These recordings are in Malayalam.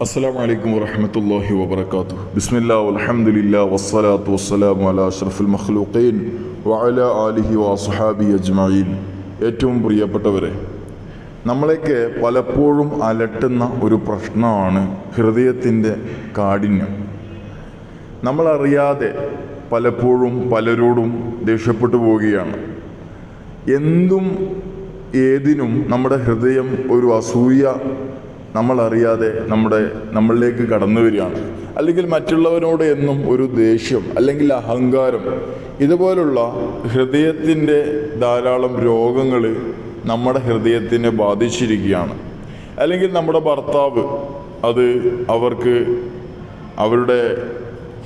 അസ്സലാമു അലൈക്കും വറഹ്മത്തുള്ളാഹി വബറകാതുഹു. ബിസ്മില്ലാഹി വൽഹംദുലില്ലാഹി വസ്സലാത്തു വസ്സലാമു അലാ അഷ്റഫിൽ മഖ്ലൂഖീൻ വഅലാ ആലിഹി വഅസ്ഹാബിഹി അജ്മഈൻ. ഏറ്റവും പ്രിയപ്പെട്ടവരെ, നമ്മളെയൊക്കെ പലപ്പോഴും അലട്ടുന്ന ഒരു പ്രശ്നമാണ് ഹൃദയത്തിൻ്റെ കാഠിന്യം. നമ്മളറിയാതെ പലപ്പോഴും പലരോടും ദേഷ്യപ്പെട്ടു പോവുകയാണ്. എന്തും ഏതിനും നമ്മുടെ ഹൃദയം ഒരു അസൂയ നമ്മളറിയാതെ നമ്മളിലേക്ക് കടന്നു വരികയാണ്. അല്ലെങ്കിൽ മറ്റുള്ളവരോട് എന്നും ഒരു ദേഷ്യം അല്ലെങ്കിൽ അഹങ്കാരം, ഇതുപോലുള്ള ഹൃദയത്തിൻ്റെ ധാരാളം രോഗങ്ങൾ നമ്മുടെ ഹൃദയത്തിനെ ബാധിച്ചിരിക്കുകയാണ്. അല്ലെങ്കിൽ നമ്മുടെ ഭർത്താവ് അവർക്ക് അവരുടെ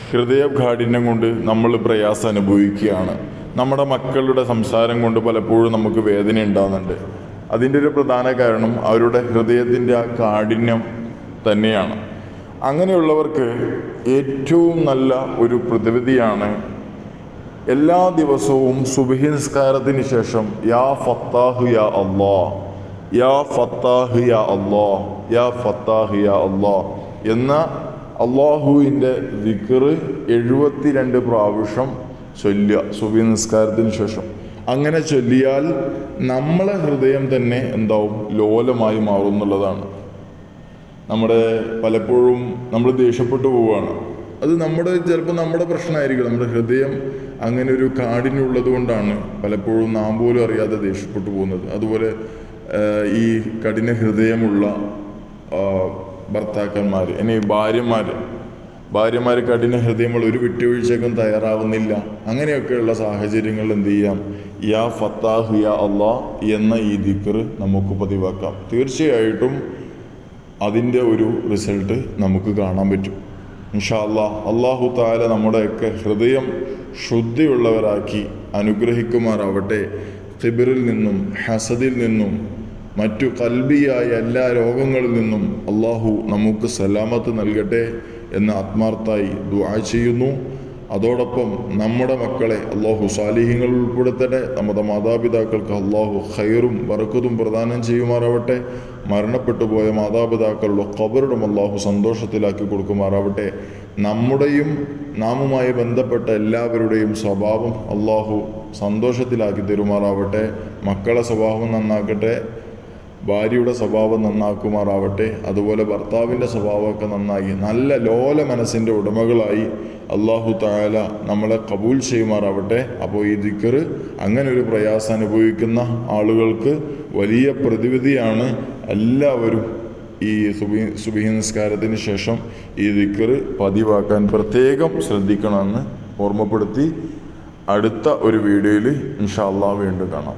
ഹൃദയകാഠിന്യം കൊണ്ട് നമ്മൾ പ്രയാസം അനുഭവിക്കുകയാണ്. നമ്മുടെ മക്കളുടെ സംസാരം കൊണ്ട് പലപ്പോഴും നമുക്ക് വേദന ഉണ്ടാകുന്നുണ്ട്. അതിൻ്റെ ഒരു പ്രധാന കാരണം അവരുടെ ഹൃദയത്തിൻ്റെ ആ കാഠിന്യം തന്നെയാണ്. അങ്ങനെയുള്ളവർക്ക് ഏറ്റവും നല്ല ഒരു പ്രതിവിധിയാണ് എല്ലാ ദിവസവും സുബ്ഹി നിസ്കാരത്തിന് ശേഷം യാ ഫത്താഹ് യാ അല്ലാഹ്, യാ ഫത്താഹ് യാ അല്ലാഹ്, യാ ഫത്താഹ് യാ അല്ലാഹ് എന്ന അള്ളാഹുവിൻ്റെ ദിക്ർ 72 പ്രാവശ്യം ചൊല്ലുക സുബ്ഹി നിസ്കാരത്തിന് ശേഷം. അങ്ങനെ ചൊല്ലിയാൽ നമ്മളെ ഹൃദയം തന്നെ ലോലമായി മാറും എന്നുള്ളതാണ്. പലപ്പോഴും നമ്മൾ ദേഷ്യപ്പെട്ടു പോവുകയാണ്. അത് ചിലപ്പോൾ നമ്മുടെ പ്രശ്നമായിരിക്കും. നമ്മുടെ ഹൃദയം അങ്ങനെ ഒരു കാഠിന്യമുള്ളത് കൊണ്ടാണ് പലപ്പോഴും നാം പോലും അറിയാതെ ദേഷ്യപ്പെട്ടു പോകുന്നത്. അതുപോലെ ഈ കഠിന ഹൃദയമുള്ള ഭർത്താക്കന്മാർ, ഭാര്യമാർ കഠിന ഹൃദയമുള്ള ഒരു വിട്ടുവീഴ്ചയ്ക്കും തയ്യാറാവുന്നില്ല. അങ്ങനെയൊക്കെയുള്ള സാഹചര്യങ്ങളിൽ എന്ത് ചെയ്യാം? യാ ഫത്താഹ് യാ അല്ലാഹ് എന്ന ഈ ദിക്ർ നമുക്ക് പതിവാക്കാം. തീർച്ചയായിട്ടും അതിൻ്റെ ഒരു റിസൾട്ട് നമുക്ക് കാണാൻ പറ്റും ഇൻഷാ അല്ലാഹ്. അല്ലാഹു തആല നമ്മുടെയൊക്കെ ഹൃദയം ശുദ്ധിയുള്ളവരാക്കി അനുഗ്രഹിക്കുമാറാവട്ടെ. ഖിബ്റിൽ നിന്നും ഹസദിൽ നിന്നും മറ്റു ഖൽബിയായ എല്ലാ രോഗങ്ങളിൽ നിന്നും അല്ലാഹു നമുക്ക് സലാമത്ത് നൽകട്ടെ എന്ന് ആത്മാർത്ഥമായി ദുആ ചെയ്യുന്നു. അതോടൊപ്പം നമ്മുടെ മക്കളെ അല്ലാഹു സാലിഹീങ്ങളിൽ ഉൾപ്പെടുത്തട്ടെ. നമ്മുടെ മാതാപിതാക്കൾക്ക് അല്ലാഹു ഖൈറും ബറക്കത്തും പ്രദാനം ചെയ്യുമാറാവട്ടെ. മരണപ്പെട്ടു പോയ മാതാപിതാക്കളുടെ ഖബറും അല്ലാഹു സന്തോഷത്തിലാക്കി കൊടുക്കുമാറാവട്ടെ. നമ്മുടെയും നാമുമായി ബന്ധപ്പെട്ട എല്ലാവരുടെയും സ്വഭാവം അല്ലാഹു സന്തോഷത്തിലാക്കി തരുമാറാവട്ടെ. മക്കളെ സ്വഭാവം നന്നാക്കട്ടെ, ഭാര്യയുടെ സ്വഭാവം നന്നാക്കുമാറാവട്ടെ. അതുപോലെ ഭർത്താവിൻ്റെ സ്വഭാവമൊക്കെ നന്നായി നല്ല ലോല മനസ്സിൻ്റെ ഉടമകളായി അല്ലാഹു തആല നമ്മളെ കബൂൽ ചെയ്യുമാറാവട്ടെ. അപ്പോൾ ഈ ദിക്ർ അങ്ങനെ ഒരു പ്രയാസം അനുഭവിക്കുന്ന ആളുകൾക്ക് വലിയ പ്രതിവിധിയാണ്. എല്ലാവരും ഈ സുബ്ഹി നിസ്കാരത്തിന് ശേഷം ഈ ദിക്ർ പതിവാക്കാൻ പ്രത്യേകം ശ്രദ്ധിക്കണമെന്ന് ഓർമ്മപ്പെടുത്തി അടുത്ത ഒരു വീഡിയോയിൽ ഇൻഷാ അല്ലാഹ് വീണ്ടും കാണാം.